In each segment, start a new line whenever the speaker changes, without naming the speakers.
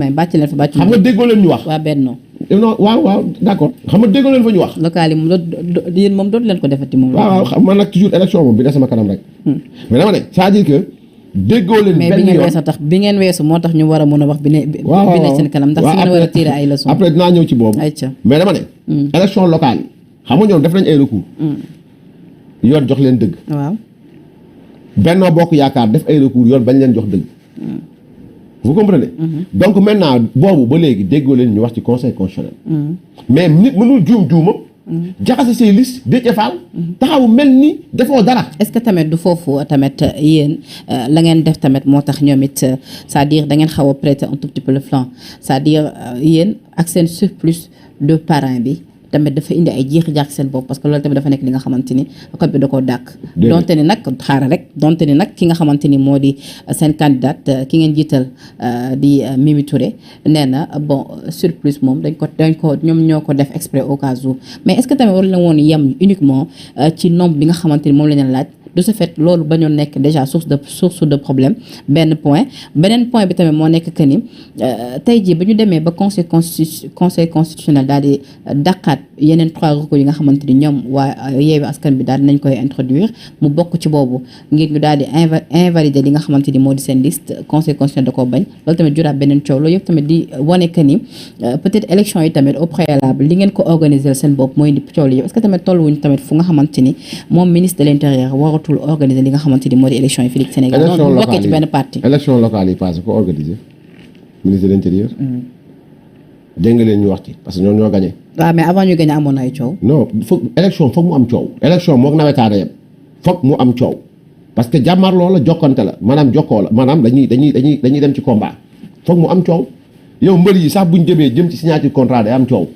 mais bàcc leen fa bàcc.
xam nga déggoo leen ñu wax.
waa Benno.
non waaw d'accord xam nga déggoo leen fa ñu wax.
local yi moom yéen moom dootu leen ko defati moom.
waaw xam man nag toujours élection moom bi ne sama kanam rek. mais dama ne c'est-à-dire que déggoo leen.
mais
benn yoon
bi ngeen weesu moo tax ñu war a mën a wax bi ne seen kanam ndax si ngeen war a tirer ay leçons.
après dinaa ñëw ci boobu.
ayca
mais dama ne. élection locale yi xam nga ñoom def nañ ay recours. yoon jox leen dëgg.
waaw.
Benno Bokk Yaakaar def ay recours yoon bañ leen jox dëgg. vous comprenez. donc maintenant boobu ba léegi déggoo leen ñu wax ci conseil constitutionnel. mais nit mënul juumam. jaxase say liste Déthié Fall taxaw mel ni defoo dara.
est-ce que tamit du foofu tamit yéen la ngeen def tamit moo tax ñoom it c'est-à-dire da ngeen xaw a prêter un tout petit peu le flanc c'est-à-dire yéen ak seen surplus de parrain bi. tamit dafa indi ay jeexi jaax seen bopp parce que loolu tamit dafa nekk li nga xamante ni code bi da koo dàkk donte ni nag xaaral rek donte ni nag ki nga xamante ni moo di seen candidate ki ngeen jiital di Mimi Touré nee na bon surplus moom dañ ko ñoom ñoo ko def exprès au cas où mais est-ce que tamit war na woon yem uniquement ci nombre bi nga xamante ni moom la ñu laaj de ce fait loolu bañoon nekk déjà source de problème benn point beneen point bi tamit moo nekk que ni tey jii ba ñu demee ba conseil constitutionnel daal di dàqaat yeneen 3 recours yi nga xamante ni ñoom waa Yewwi Askan bi daal di nañ koy introduire mu bokk ci boobu ngir ñu daal di invalider li nga xamante ni moo di seen liste conseil constitutionnel da koo bañ loolu tamit juraat beneen coow loolu yëpp tamit di wane que ni peut-être élection yi tamit au préalable li ngeen ko organiser seen bopp mooy indi coow li yëpp est-ce que tamit tolluwuñ tamit fu nga xamante ni moom ministre de l'intérieur waratul organiser li nga xamante ni moo di élection yi fii ci Sénégal noonu bokkee ci benn parti
élection locale yi passé ko organiser ministre de l'intérieur dégg nga leen ñu wax ci parce que ñoo gagné.
waaw mais avant ñu gagné amoon na ay coow.
non élection foog mu am coow. élection moog nawetaana yem foog mu am coow parce que jàmmarloo la jokkante la maanaam jokkoo la maanaam dañuy dem ci combat foog mu am coow yow mbër yi sax buñ jëmee jëm ci signature contrat day am coow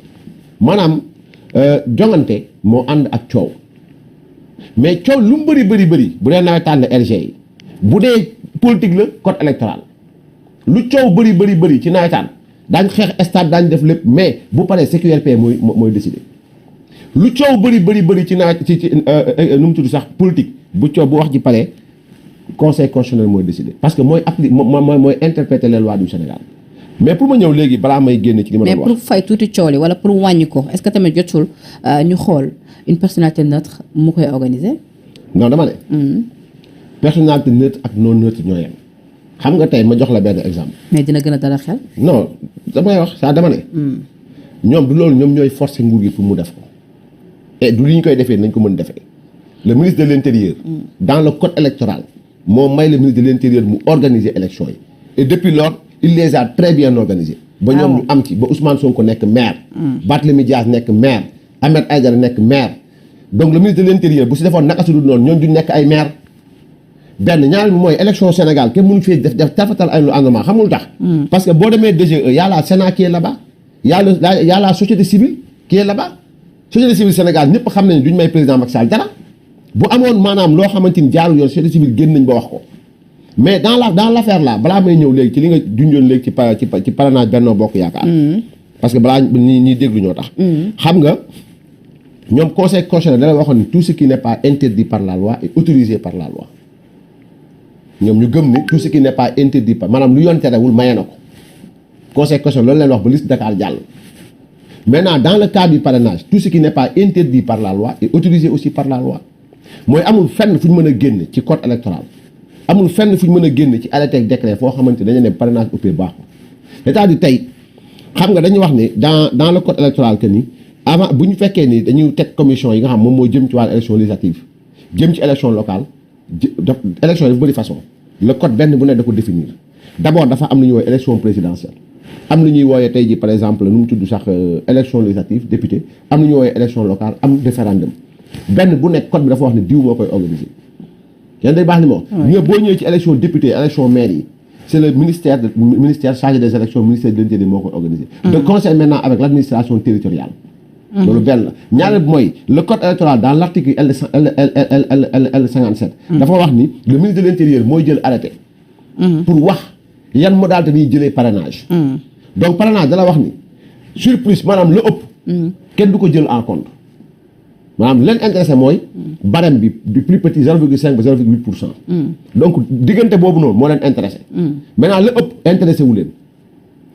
maanaam jongante moo ànd ak coow mais coow lu mu bëri bu dee nawetaan la RG yi bu dee politique la code électoral lu coow bëri ci nawetaan daañ xeex stade daañ def lépp mais bu paree CQRP mooy décider lu coow bëri ci nawet ci nu mu tudd sax politique bu coow bu wax ji paree conseil constitutionnel mooy décider parce que mooy mooy interpréter les lois du Sénégal mais pour ma ñëw léegi balaa may génn ci li ma doon wax
mais pour fay tuuti coow li wala pour wàññi ko est-ce que tamit jotul ñu xool une personnalité neutre mu koy organiser.
non dama ne. personnalité neutre ak non neutre ñoo yem xam nga tey ma jox la benn exemple.
mais dina gën a dara xel.
non damay wax saa dama ne. ñoom du loolu ñoom ñooy forcer nguur gi pour mu def ko. et du li ñu koy defee nañ ko mën defee le ministre de l'intérieur. dans le code électoral moo may le ministre de l'intérieur mu organiser élection yi. et depuis lors il les a très bien organisés. ba ñoom ñu am ci ba Ousmane Sonko nekk maire. Barthélémy Dias nekk maire. Ahmed Aïdara nekk maire. donc le ministre de l'intérieur bu si defoon naka su dul noonu ñoom du nekk ay maire. benn ñaar bi mooy élection Sénégal kenn mënu fee def tafatal ay lu àndement xamul tax. parce que boo demee DGE y a la Sénat qui est là-bas. y a la société civile qui est là-bas. société civile Sénégal ñëpp xam nañu duñ may président Macky Sall dara. bu amoon maanaam loo xamante ni jaarul yoon société civile génn nañ ba wax ko. mais dans l'affaire là balaa may ñëw léegi ci li nga junjoon léegi ci parrainage Benno Bokk Yaakaar. parce que balaa ñi déglu ñoo tax. xam nga ñoom conseil constitutionnel da la waxoon ni tout ce qui n'est pas interdit par la loi est autorisé par la loi. ñoom ñu gëm ni tout ce qui n'est pas interdit par maanaam lu yoon terewul maye na ko conseil constitutionnel loolu leen wax ba liste Dakar jàll. maintenant dans le cadre du parrainage tout ce qui n'est pas interdit par la loi est autorisé aussi par la loi mooy amul fenn fu ñu mën a génne ci code électoral amul fenn fu ñu mën a génne ci arrêté ak décret foo xamante dañu ne parrainage ëppee baaxul c'est-à-dire tey xam nga dañuy wax ne dans le code électoral que ni avant bu ñu fekkee ni dañuy teg commission yi nga xam moom moo jëm ci wàllu élection législative jëm ci élection locale élection yi dafa bëri façon le code benn bu ne da ko définir d'abord dafa am lu ñuy woowee élection présidentielle am lu ñuy wooyee tey ji par exemple nu mu tudd sax élection législative député am lu ñuy wooyee élection locale am référendum benn bu nekk code bi dafa wax ne diw moo koy organiser yéen day baax ni moo ñë boo ñëwee ci élection député élection maire yi c'est le ministère chargé des élections ministère de l'intérieur moo koy organiser de concert maintenant avec l'administration territoriale loolu benn la ñaareel bi mooy le code électoral dans l'article L 57 dafa wax ni le ministre de l'intérieur mooy jël arrêté pour wax yan modalité dañuy jëlee parrainage donc parrainage dala wax ni surplus maanaam la ëpp kenn du ko jël en compte maanaam leen intéressé mooy barème bi du plus petit 0,5 ba 0,8%. Donc diggante boobu noonu moo leen intéressé maintenant la ëpp intéressé wu leen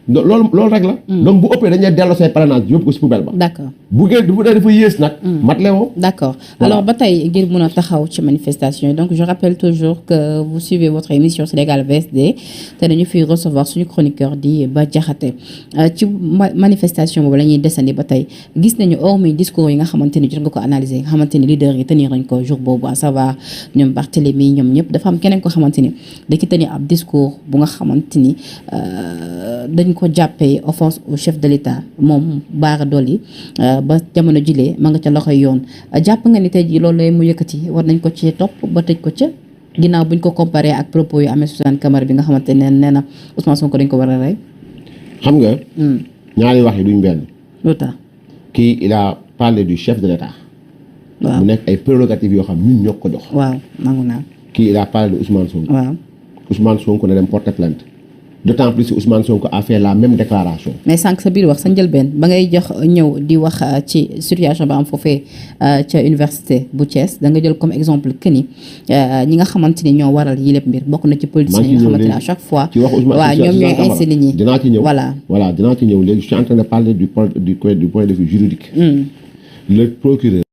loolu rek la. donc bu ëppee dañuy delloo say parrainage yóbbu ko si poubelle ba.
d'accord
bu ngeen bu dee dafa yées nag. mat le woo.
d'accord
Voilà.
alors ba tey ngir mën a taxaw ci manifestation yi donc je rappelle toujours que vous suivez votre émission Sénégal VSD te dañu fiy recevoir suñu chroniqueur di Bah Diakhaté ci manifestation boobu la ñuy desandi ba tey gis nañu hormis discours yi nga xamante ni jot nga ko analyser nga xamante ni leader yi tenir nañ ko jour boobu à savoir ñoom Barthélémy ñoom ñëpp dafa am keneen ko xamante ni da ci tenir ab discours bu nga xamante ni dañ ko jàppee offense au chef de l'État moom Bara Dolly ba jamono jilee ma nga ca loxoy yoon jàpp nga ni tey jii loolu lay mu yëkkati war nañ ko ci topp ba tëj ko ca ginnaaw buñ ko comparé ak propos yu Ahmed Suzanne Camara bi nga xamante ne nee na Ousmane Sonko dañ ko war a rey.
xam nga. ñaari wax yi duñ benn.
lu tax.
kii il a parlé du chef de l'État.
waaw
mu nekk ay prérogatives yoo xam ñun ñoo ko jox.
waaw nangu naa.
kii il a parlé de Ousmane Sonko.
waaw
Ousmane Sonko na dem porter plainte. d'autant plus que Ousmane Sonko a fait la même déclaration.
mais sànq sa biir wax sa njëlbeen ba ngay jox ñëw di wax ci situation ba am foofee ca université bu Thiès da nga jël comme exemple que ni ñi nga xamante ni ñoo waral yi lépp mbir bokk na ci politiciens yi nga xamante ni à chaque fois.
ci wax Ousmane
waaw ñoom ñooy inciter ñi.
dinaa ci ñëw
voilà
dinaa ci ñëw léegi je suis en train de parler du point de vue juridique. Le procureur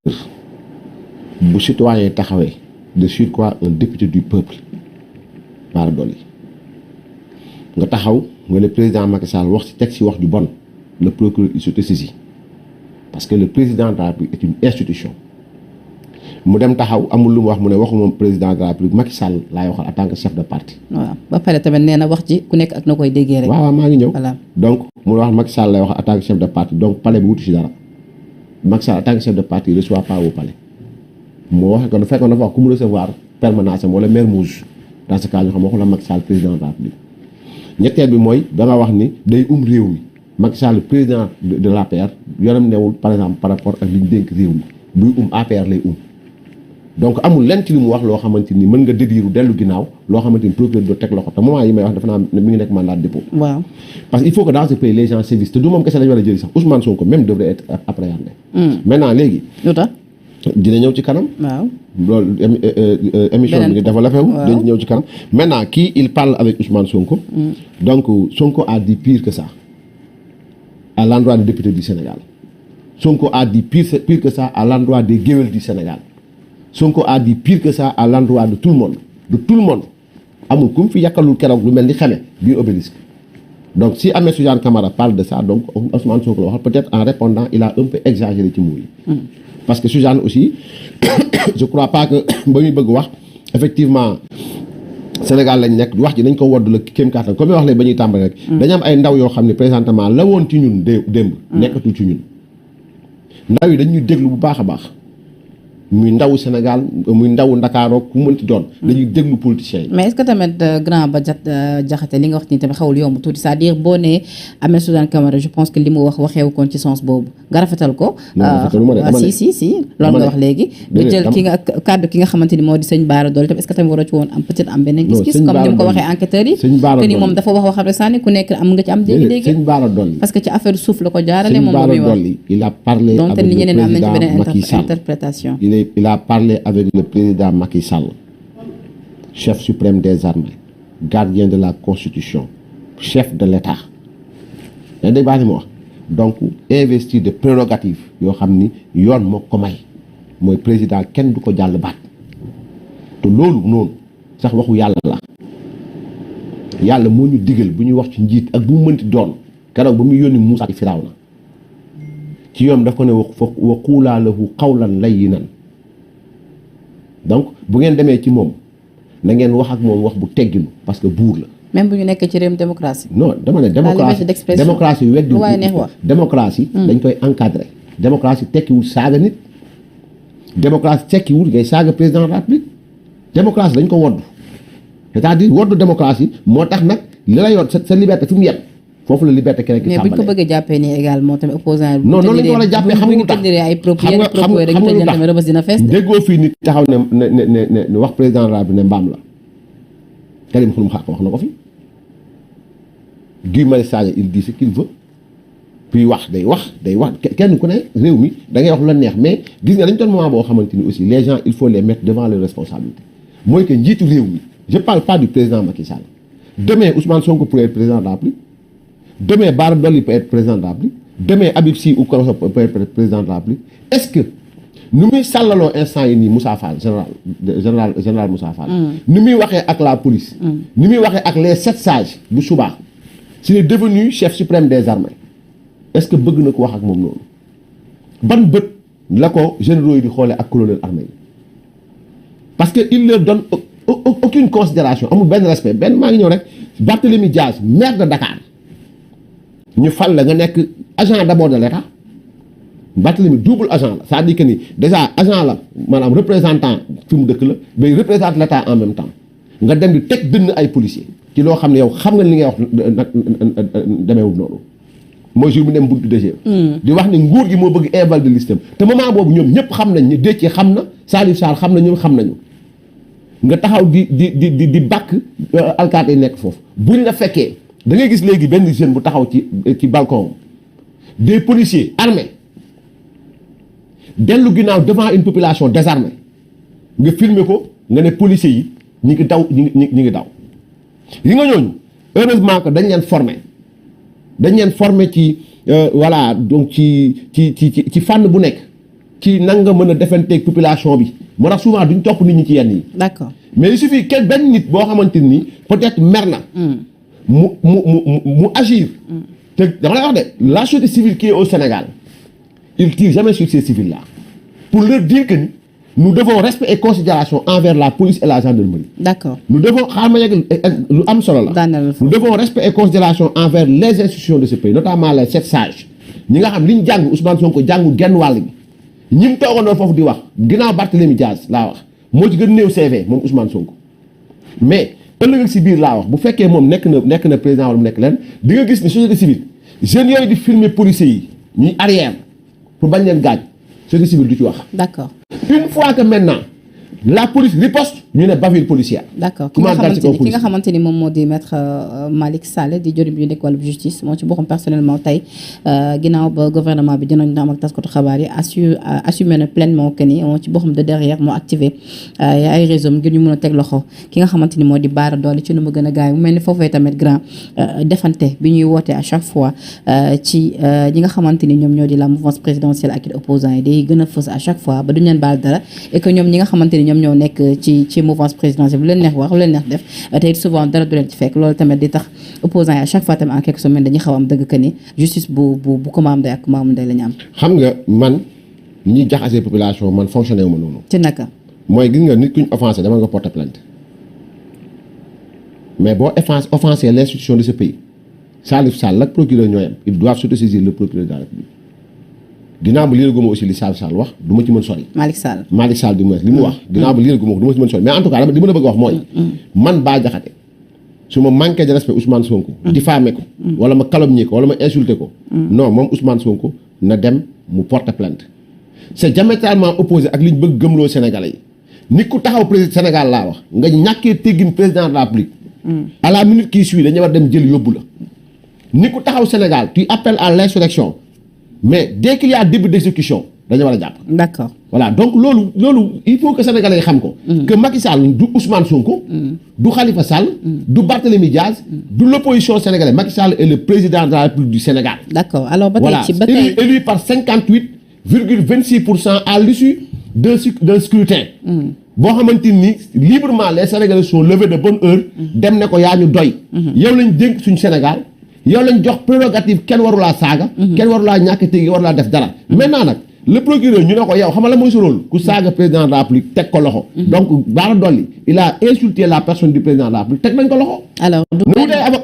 bu citoyen taxawee de surcroît un député du peuple Bara Dolly nga taxaw nga le président Macky Sall wax ci teg ci wax ju bon le procureur il s'autosaisi parce que le président de la République est une institution mu dem taxaw amul lu mu wax mu ne waxu moom président de la République Macky Sall laay waxal en tant que chef de parti.
waaw ba pare tamit nee na wax ji ku nekk ak na koy déggee rek.
waaw maa ngi ñëw.
voilà
donc mu wax Macky Sall lay wax en tant que chef de parti donc palais bi wutu ci dara Macky Sall en tant que chef de parti il reçoit pas au palais moo wax ko fekkoon dafa wax ku mu recevoir permanence am wala Mermoz dans ce cas ñu xam waxu la Macky Sall président de la République. ñetteel bi mooy da nga wax ni day réew mi Macky Sall président de l'APR yoonam newul par exemple par rapport ak li ñu dénk réew mi buy APR lay donc amul lenn ci li mu wax loo xamante ni mën nga dédiru dellu ginnaaw loo xamante ni procureur doo teg loxo te moment yi may wax dafa naa mi ngi nekk mandat de dépôt.
waaw
parce que il faut que dans ce pays les gens sévissent te du moom kese lañu war a jëli sax Ousmane Sonko même devrait être appréhendé. maintenant léegi.
lu tax.
dina ñëw ci kanam.
waaw
loolu émission bi ngi développé wu. dañ ñëw ci kanam maintenant kii il parle avec Ousmane Sonko. donc Sonko a dit pire que ça à l'endroit des députés du Sénégal. Sonko a dit pire que ça à l'endroit des géwéls du Sénégal. Sonko a dit pire que ça à l'endroit de tout le monde. de tout le monde amul ku mu fi yàkkalul keroog lu mel ni xame biir obélisque. donc si Ahmed Suzanne Camara parle de ça donc Ousmane Sonko la waxal peut-être en répondant il a un peu exagéré ci mots yi. parce que Suzanne aussi je crois pas que ba muy bëgg wax effectivement Sénégal lañ nekk wax ji nañ ko wodd la kéem kàttan comme wax léegi ba ñuy tàmbali rek. dañu am ay ndaw yoo xam ne présentement la woon ci ñun démb. nekkatul ci ñun. ndaw yi dañuy déglu bu baax a baax muy ndawu Sénégal muy ndawu Ndakaaroo ku mënti doon. dañuy déglu politiciens yi.
mais est-ce que tamit grand Bah Diakhaté li nga wax nii tamit xawul yomb tuuti c'est-à-dire boo nee Ahmed Suzanne Camara je pense que li mu wax waxeewu koon ci sens boobu nga rafetal ko. si loolu nga wax léegi. nga jël ki nga kàddu ki nga xamante ni moo di sëñ Bara Dolly tamit est-ce que tamit waroo ci woon am peut-être am beneen gis-gis comme ni mu ko waxee enquêteurs yi. que ni moom dafa wax rek sànni ku nekk am nga ci am dégg-dégg.
sëñ Bara Dolly
parce que ci affaire suuf la ko jaarale moom la muy wax.
il a parlé
donte
avec
ni
le
ñeneen am nañ ci
président
beneen
Macky Sall.
interprétation.
Il a parlé avec le président Macky Sall, chef suprême des armées, gardien de la Constitution, chef de l'État. yaa ngi dégg baax li mu wax donc investir de prérogatives yoo xam ni yoon moo ko may mooy président kenn du ko jàll baat te loolu noonu sax waxu yàlla la yàlla moo ñu digal bu ñuy wax ci njiit ak bu mu mënti doon keroog ba muy yónni Moussa ci Firawna ci yoom daf ko ne wa quulaa lahu qawlan layyinan donc bu ngeen demee ci moom na ngeen wax ak moom wax bu tegginu parce que buur la.
même bu ñu nekkee ci réewum démocratie.
non dama ne démocratie weddi
lu waaye neex wax
démocratie dañ koy encadrer démocratie tekkiwul saaga nit démocratie tekkiwul ngay saaga président de la République démocratie dañ ko wodd c'est-à-dire woddu démocratie moo tax nag li la yor sa liberté fi mu yem foofu la liberté keneen ki
mais bu ñu ko bëggee jàppee nii également tamit opposant
non noonu la ñu war a jàppee xam nga lu tax
ay propos yenn propos yi dañu tëj leen tamit rëbës dina fees
déggoo fii nit taxaw ne wax président de la République ne mbaam la Karim Xrum Xax wax na ko fi Guy Marius Sagna il dit ce qu'il veut puis day wax kenn ku ne réew mi da ngay wax lu la neex mais gis nga dañ doon moment boo xamante ni aussi les gens il faut les mettre devant leurs responsabilités mooy que njiitu réew mi je parle pas du président Macky Sall demain Ousmane Sonko pourrait être président de la République demain Bara Dolly peut être président de la République demain Habib Sy ou Koroso peut être président de la République est-ce que nu muy sàllaloo instant yi nii Moussa Fall général Moussa Fall ni muy waxee ak la police ni muy waxee ak les 7 sages bu subaa s'il est devenu chef suprême des armées est-ce que bëgg na ko wax ak moom noonu ban bët la ko généraux yi di xoolee ak colonel armée yi parce que il leur donne aucune considération amul benn respect benn maa ngi ñëw rek Barthélémy Diaz maire de Dakar ñu fal la nga nekk agent d'abord de l'État Barthélémy double agent la c'est-à-dire que ni déjà agent la maanaam représentant fi mu dëkk la mais représente l'État en même temps nga dem di teg dënn ay policiers ci loo xam ne yow xam nga li ngay wax nag demeewul noonu mooy jour bu dem buntu DG di wax ne nguur gi moo bëgg invalider listam te moment boobu ñoom ñëpp xam nañ ni Déthié xam na Salif Sall xam na ñoom xam nañu nga taxaw di bàkk alkaati yi nekk foofu buñ la fekkee da ngay gis léegi benn jeune bu taxaw ci balcon des policiers armés dellu ginnaaw devant une population désarmée nga filmer ko nga ne policiers yi ñi ngi daw ñi ngi daw yi nga ñooñu heureusement que dañ leen former ci voilà donc ci fànn bu nekk ci nan nga mën a defanteeg population bi moo tax souvent duñ topp nit ñi ci yenn yi.
D'accord.
mais il suffit que benn nit boo xamante ni peut-être mer na. mu agir. te dama lay wax de la société civile qui est au Sénégal il tire jamais sur ces civils là pour leur dire que nous devons respect et considération envers la police et la gendarmerie.
D'accord.
Nous devons xaaral ma yegg lu am solo la. Nous devons respect et considération envers les institutions de ce pays notamment les 7 sages ñi nga xam li ñu jàng Ousmane Sonko jàngu genn wàll gi ñi mu toogoon foofu di wax ginnaaw Barthélémy Diaz laa wax moo ci gën néew CV moom Ousmane Sonko mais ëllëg si biir laa wax bu fekkee moom nekk na président wala mu nekk leen di nga gis ni société civile jeunes yooyu di filmer policiers yi ñuy arrière pour bañ leen gaañ société civile du ci wax.
D'accord.
Une fois que maintenant la police riposte ñu ne bavure policière.
D'accord ki nga xamante ni moom moo di maître Malick Sall di jëriñ bi nekk wàllu justice moo ci boppam personnellement tey ginnaaw ba gouvernement bi dinañ am ak taskatu xabaar yi assumé na pleinement que ni moo ci boppam de derrière moo activé ay réseau ngir ñu mën a teg loxo ki nga xamante ni moo di Bara Dolly ci nu mu gën a gaaw mu mel ni foofee tamit grand defante bi ñuy woote à chaque fois ci ñi nga xamante ni ñoom ñoo di la mouvance présidentielle ak opposants yi day gën a fës à chaque fois ba duñ leen baal dara et que ñoom ñi nga xamante ni ñoom ñoo nekk ci mouvance présidentielle bu leen neex wax lu leen neex def te souvent dara du leen ci fekk loolu tamit di tax opposants yi à chaque fois tamit en quelque semaine dañuy xaw am dëgg que ni justice bu commande day ak commande day la ñu am.
xam nga man ñi jaxasee population man fonctionné wu ma noonu.
ci naka.
mooy gis nga nit ku ñu offensé dama nga porter plainte mais boo offensé l'institution de ce pays Salif Sall ak procureur ñooy am ils doivent s'autosaisir le procureur de la République ginnaaw ba liiraguma aussi li Salif Sall wax du ma ci mën sori. Malick Sall du moins li mu wax. ginnaaw ba liiraguma ko du ma ci mën sori mais en tout cas li ma la bëgg a wax mooy. man Bah Diakhaté su ma manqué de respect Ousmane Sonko. diffamé ko. wala ma calomnier ko wala ma insulté ko. non moom Ousmane Sonko na dem mu porte plainte. c'est diamétralement opposé ak li ñu bëgg gëmloo Sénégalais yi nit ku taxaw président Sénégal laa wax nga ñàkkee teggin président de la République. à la minute qui suit dañu war dem jël yóbbu la. nit ku taxaw Sénégal tu appelles à l'insurrection mais dès qu'il y a début d'exécution dañu war a jàpp.
D'accord.
voilà donc loolu il faut que sénégalais yi xam ko. que Macky Sall du Ousmane Sonko. du Khalifa Sall. du Barthélémy Diaz. du l'opposition sénégalaise Macky Sall est le président de la République du Sénégal.
D'accord alors ba tey ci ba
tey élu par 58,26% à l'issue d'un scrutin. boo xamante ni librement les Sénégalais sont levés de bonne heure. dem ne ko yaa ñu doy. yow lañ dénk suñu Sénégal. yow lañ jox prérogative kenn warulaa saaga. kenn warulaa ñàkk tegi warulaa def dara. maintenant nag le procureur ñu ne ko yow xam nga la mooy sa rôle ku saaga président de la République teg ko loxo. donc Bara Dolly il a insulté la personne du président de la République teg nañ ko loxo.
alors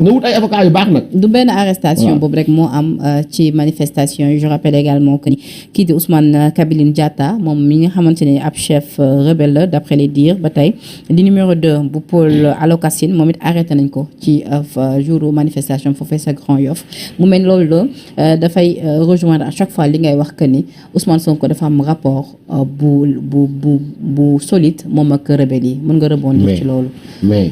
na wut ay avocat yu baax nag.
du benn arrestation boobu rek moo am ci manifestation yi je rappelle également que ni kii di Ousmane Kabiline Diatta moom mi nga xamante ne ab chef rebelle la d'après les dires ba tey di numéro 2 bu pôle Alocasine moom it arrêté nañ ko ci jour manifestation foofee sa Grand Yoff mu mel loolu la dafay rejoindre à chaque fois li ngay wax que ni Ousmane Sonko dafa am rapport bu solide moom ak rebelle yi mën nga rebondir ci loolu.
mais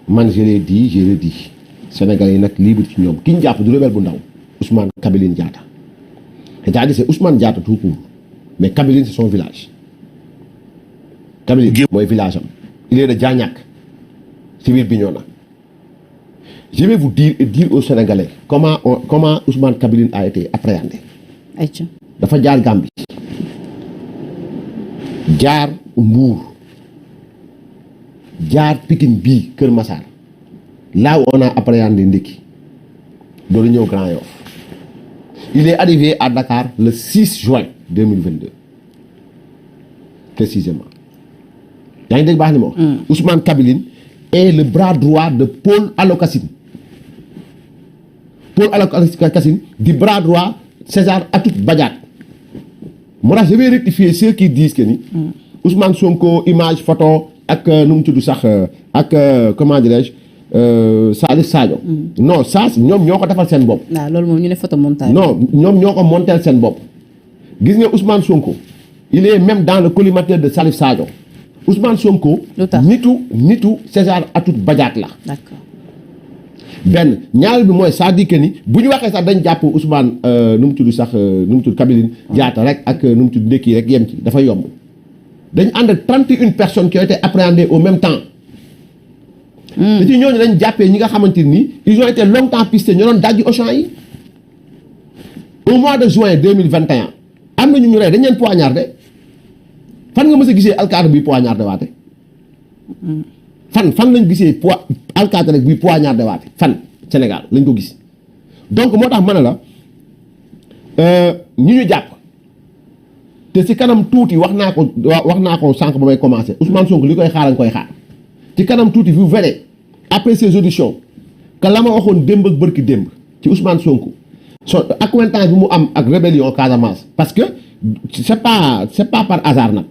man je l'ai dit je l'ai dit Sénégalais yi nag libre ci ñoom ki ñu jàpp du rebelle bu ndaw Ousmane Kabiline Diatta c'est-à-dire c'est Ousmane Diatta tout court mais Kabiline c'est son village Kabiline mooy village am il est de Diagnac ci biir Bignona je vais vous dire et dire aux Sénégalais comment Ousmane Kabiline a été appréhendé.
ayca
dafa jaar Gambie jaar Mbour jaar Pikine bii Kër Massar là où on a appréhendé Ndéki doolu ñëw Grand Yoff. Il est arrivé à Dakar le 6 juin 2022 précisément. yaa ngi dégg baax ni ma wax. Ousmane Kabiline est le bras droit de Paul Allocassine. Paul Allocassine di bras droit César Atoute Badiate. moo tax je vais rectifier ceux qui disent que ni. Ousmane Sonko image photo ak nu mu tudd sax ak comment dirais-je Salif Sadio. non ça ñoom ñoo ko defal seen bopp.
waaw loolu moom ñu ne photo montage.
non ñoom ñoo ko montel seen bopp. gis nga Ousmane Sonko il est même dans le collimateur de Salif Sadio. Ousmane Sonko.
lu tax
nitu César Atoute Badiate la.
d'accord.
benn ñaar bi mooy c'est-à-dire que ni bu ñu waxee sax dañ jàpp Ousmane nu mu tudd sax nu mu tudd Kabiline Diatta rek ak nu mu tudd Ndéki rek yem ci dafa yomb. dañ ànd ak 31 personnes qui ont été appréhendées au même temps. te ci ñooñu dañ jàppee ñi nga xamante ni ils ont été longtemps pistés ñoo doon dajji Auchan yi. au mois de juin 2021 am na ñu rey dañ leen poignardé fan nga mës a gisee alkaati buy poignardé waate. fan lañ gisee alkaati rek buy poignardé waate fan Sénégal lañ ko gis. donc moo tax ma ne la ñu jàpp te si kanam tuuti wax naa ko sànq ba may commencé Ousmane Sonko li koy xaar nga koy xaar ci kanam tuuti vous verrez après ces auditions que la ma waxoon démb ak bërki démb ci Ousmane Sonko accointant bi mu am ak rébellion Casamance parce que c'est pas par hasard nag.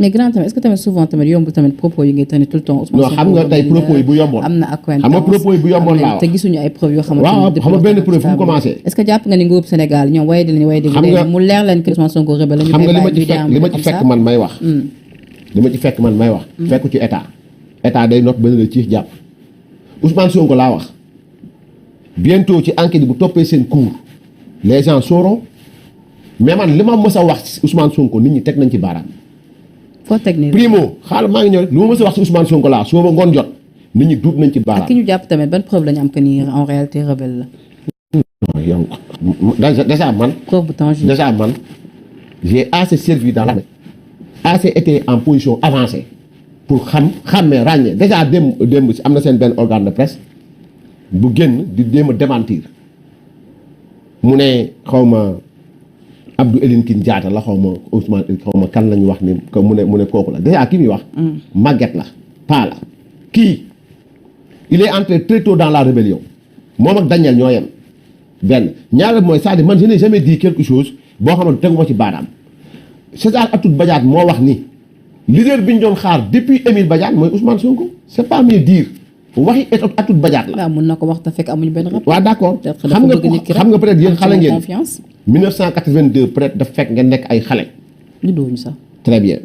mais grand tamit est-ce que tamit souvent tamit yomb tamit propos yi ngay tenir tout le temps. Ousmane
non xam nga tey propos yi bu yomboon.
am na accointance
xam nga propos yi bu yomboon laa wax
te gisuñu ay preuves yoo xamante
waaw xam nga benn preuve fu mu commencé.
est-ce que jàpp nga ni nguurub Sénégal ñoom waaye di
xam nga
mu leer leen que Ousmane Sonko rebelle
xam nga li ma ci fekk man may wax. li ma ci fekk man may wax. fekku ci état day not benn la ciix jàpp Ousmane Sonko laa wax bientôt ci enquête bu toppee seen cours les gens sauront mais man li ma mës a wax Ousmane Sonko nit ñi teg nañ ci baaraam.
foo teg nii
primo xaaral maa ngi ñëw rek lu ma mës a wax si Ousmane Sonko laa suba ba ngoon jot nit ñi duut nañ ci baaraam.
ak ki ñu jàpp tamit ban preuve la ñu am que ni en réalité rebelle la.
yow déjà man.
preuve bu tangible
déjà man j'ai assez servi dans l'armée assez été en position avancée pour xàmmee ràññee déjà démb si am na seen benn organe de presse bu génn di déem a démentir mu ne xaw ma Abdou Elinkine Diatta la xaw ma Ousmane xaw ma kan lañu wax ni mu ne kooku la déjà ki muy wax. Maguette la pas la kii il est entré très tôt dans la rébellion moom ak Daniel ñoo yem benn ñaareel mooy c'est-à-dire man je n'ai jamais dit quelque chose boo xamante teguma ci baaraam César Atoute Badiate moo wax ni leader bi ñu doon xaar depuis Émile Badiate mooy Ousmane Sonko c'est pas mieux dire waxi Atoute Badiate la.
waaw mun na ko wax te fekk amuñu benn rapport.
waaw d'accord xam nga peut-être yéen xale ngeen 1982 peut-être daf fekk ngeen nekk ay xale.
ñu doon sax.
très bien.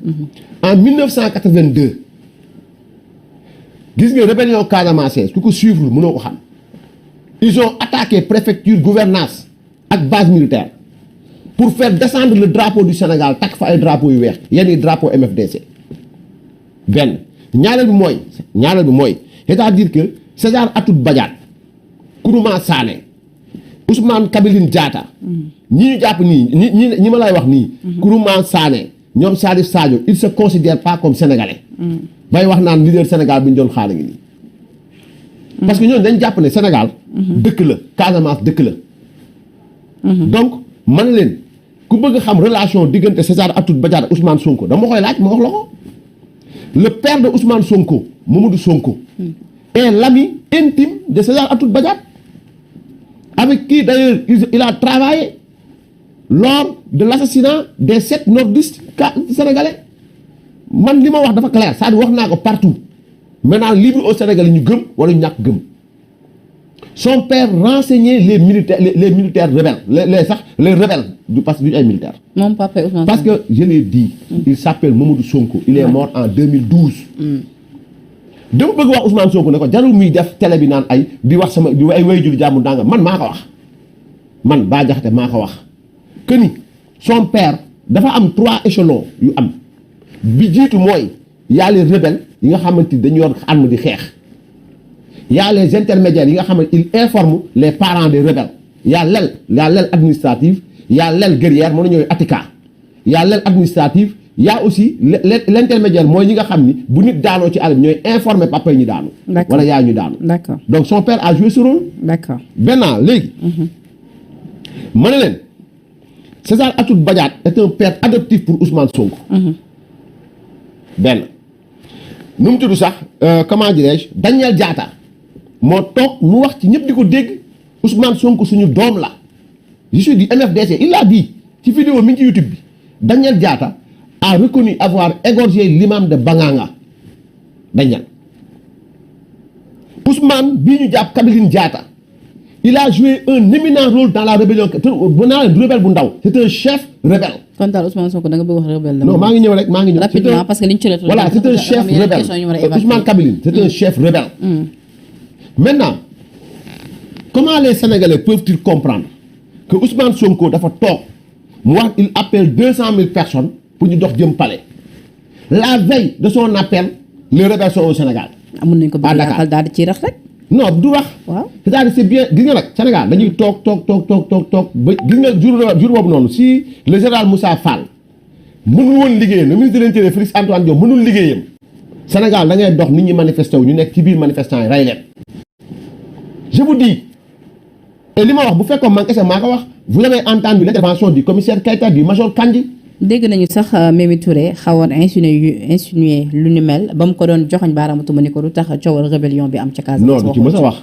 En 1982 gis nga rébellion Casamance ku ko suivre mënoo ko xam ils ont attaqué préfecture gouvernance ak base militaire pour faire descendre le drapeau du Sénégal takk fa ay drapeau yu weex yenn drapeau MFDC benn ñaareel bi mooy c'est-à-dire que César Atoute Badiate Kourouma Sané Ousmane Kabiline Diatta ñi ñu jàpp nii ñi ma lay wax nii Kourouma Sané ñoom Salif Sadio ils se considèrent pas comme sénégalais bay wax naan leader Sénégal bi ñu doon xaar ngi nii parce que ñooñu dañ jàpp ne Sénégal dëkk la Casamance dëkk la donc man leen ku bëgg xam relation diggante César Atoute Badiate Ousmane Sonko dama koy laaj ma wax la ko le père de Ousmane Sonko Mamadou Sonko est l'ami intime de César Atoute Badiate avec qui d'ailleurs il a travaillé lors de l'assassinat des 7 nordistes sénégalais man li ma wax dafa clair c'est-à-dire wax naa ko partout maintenant libre au Sénégal ñu gëm wala ñu ñàkk gëm son père renseignait les militaires rebelles les rebelles du parce que duñu ay militaires.
moom papa Ousmane
parce que je l'ai dit. il s'appelle Mamadou Sonko. il est mort en 2012. dama bëgg wax Ousmane Sonko ne ko jarul muy def télé bi naan ay di wax sama di ay wayjur jàmm ndànga man maa ko wax man Bah Diakhaté maa ko wax que ni son père dafa am 3 échelons yu am bi jiitu mooy y a les rebelles yi nga xamante ni dañu yor arme di xeex y a les intermédiaires yi nga xam ne ils informent les parents des rebelles y a l'aile administrative y a l'aile guerrière moo na ñooy Atika y a l'aile administrative y a aussi l'intermédiaire mooy ñi nga xam ni bu nit daanoo ci àll bi ñooy informer papa yi ñu daanu wala yaay ñu daanu
d'accord
donc son père a joué ce rôle
d'accord
maintenant léegi ma ne leen César Atoute Badiate est un père adoptif pour Ousmane Sonko benn nu mu tudd sax comment dirais-je Daniel Diatta moo toog mu wax ci ñëpp di ko dégg Ousmane Sonko suñu doom la je suis du MFDC il l'a dit ci vidéo mi ngi ci YouTube bi Daniel Diatta a reconnu avoir égorgé l'imam de Banganga Daniel Ousmane bii ñu jàpp Kabiline Diatta il a joué un éminent rôle dans la rébellion bu naa leen du rebelle bu ndaw c'est un chef rebelle.
kon daal Ousmane Sonko da nga bëgg wax rebelle la.
non maa ngi ñëw rek maa ngi ñëw.
rapidement parce que liñ ci la.
voilà c'est un chef rebelle Ousmane Kabiline c'est un chef rebelle. Maintenant comment les Sénégalais peuvent-ils comprendre que Ousmane Sonko dafa toog mu wax il appelle 200 000 personnes pour ñu dox jëm palais la veille de son appel les rebelles sont au Sénégal.
amun nañ ko bëgg yàqal daal di ciy rax rek.
non du wax.
waaw
c'est-à-dire c'est bien gis nga nag Sénégal dañuy toog ba gis nga jour boobu noonu si le général Moussa Fall mënul woon liggéeyam le ministre de l'Intérieur Félix Antoine Diome mënul liggéeyam Sénégal da ngay dox nit ñi manifesté wu ñu nekk ci biir manifestant yi rey leen. je vous dis et li ma wax bu fekkoon man kese maa ko wax vous avez entendu l'intervention du commissaire Keita du major Kandji.
dégg nañu sax Mimi Touré xawoon insinué lu ni mel ba mu ko doon joxoñ baaraamu tuuma ni ko lu tax coowal rébellion bi am ca Casamance.
non du ci mës a wax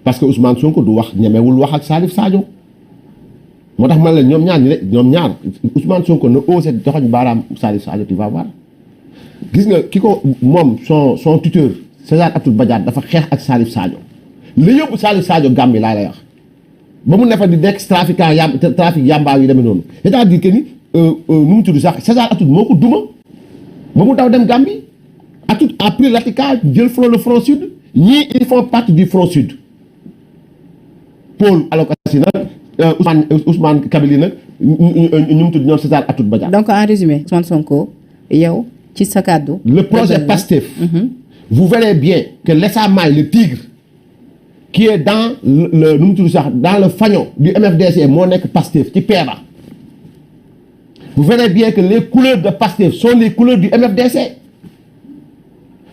parce que Ousmane Sonko du wax ñemewul wax ak Salif Sadio moo tax man la ñoom ñaar Ousmane Sonko na osé joxoñ baaraam Salif Sadio tu vas voir gis nga ki ko moom son tuteur César Atoute Badiate dafa xeex ak Salif Sadio li yóbbu Salif Sadio Gambie laa lay wax ba mu nefa di nekk trafic yamba yu demee noonu c'est-à-dire que ni nu mu tudd sax César Atoute moo ko duma ba mu daw dem Gambie Atoute a pris l'Atika jël le front sud ñii ils font partie du front sud Paul Alokassi nag Ousmane Kabiline nag ñu mu tudd ñoom César Atoute Badiate. Donc
en résumé Ousmane Sonko yow ci sa kàddu
le projet PASTEF vous verrez bien que l'Essa-Maye le tigre qui est dans le nu mu tudd sax dans le fanion du MFDC moo nekk PASTEF ci Péba. Vous verrez bien que les couleurs de PASTEF sont les couleurs du MFDC.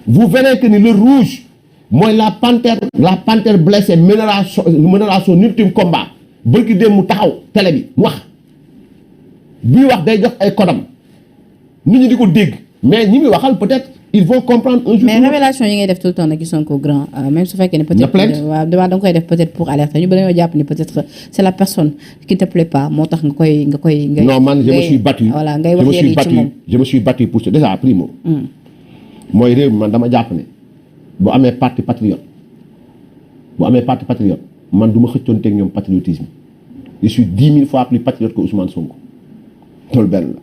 Vous verrez que le rouge, moi la panthère blessée mènera son ultime combat. Bërki dem mu taxaw télé bi wax bii wax day jox ay kodam nit ñi di ko dégg mais ñi muy waxal peut-être ils vont comprendre un jour.
mais révélation yi ngay def tout le temps nag ci Sonko grand même su fekkee ne peut-être waaw da nga koy def peut-être pour alerter ñu dañoo jàpp ni peut-être c'est la personne qui te plaît pas moo tax nga koy
non man je me suis battu
voilà ngay wax yéen ci moom
je me suis battu pour ça déjà primo mooy réew mi man dama jàpp ne bu amee parti patriote man du ma xëccoonteeg ñoom patriotisme je suis 10 000 fois plus patriote que Ousmane Sonko loolu benn la